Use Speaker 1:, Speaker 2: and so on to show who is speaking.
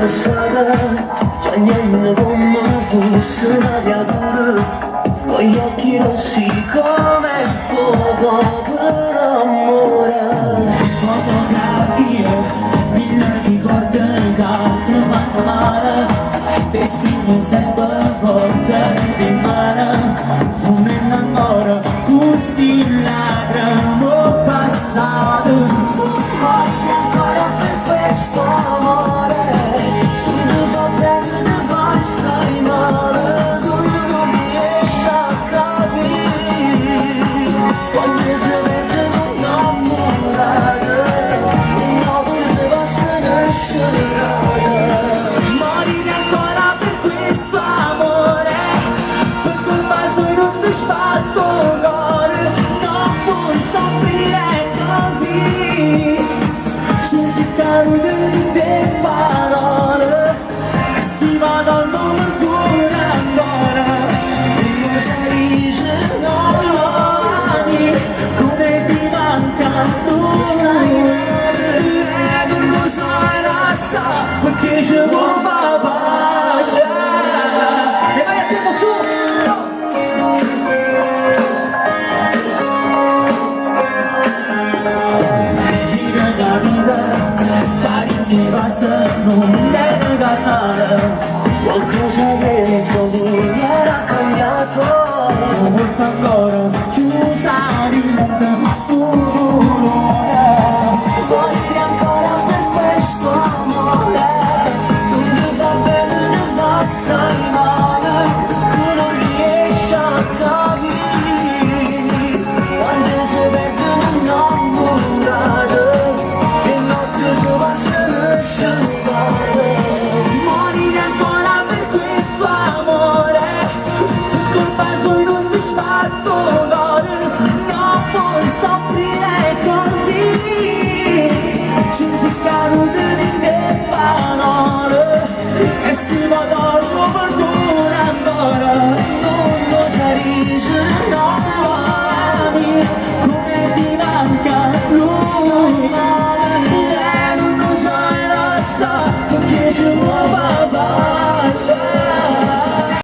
Speaker 1: passata, già niente come fosse una creatura, con gli occhi rossi come il fuoco per amore.
Speaker 2: Fotografie, mille ricordi che ti fanno male, testimoni sempre forte di mare, fumando ancora questi lacrime passate.
Speaker 1: Voglio ancora per questo amore, tu mi fa bene, ti fa assai male, tu non riesci a capire, quando si mettono innamorate, le notti si passano sciolate.
Speaker 2: Morire ancora per questo amore, per colpa sua non ti sfatto cuore, non puoi soffrire così. Ci si cadono le parole e si va dal nome pure ancora.
Speaker 1: Io sei
Speaker 2: Domani, come ti manca tu, non lo sai, la sa, perché ci vuoi fa pace. E vai a tempo su! Vive la vita, pari di base, non deve cantare.
Speaker 1: qualcosa dentro di me era cambiato.
Speaker 2: Porta ancora chiusa rimanda stupore.
Speaker 1: Voglio ancora per questo amore, tu mi fa bene, ti fa assai male, tu non riesci a capire, quando si perdono innamorate, le notti si passano sciolate.
Speaker 2: Morire ancora per questo amore, per colpa sua non ti sfatto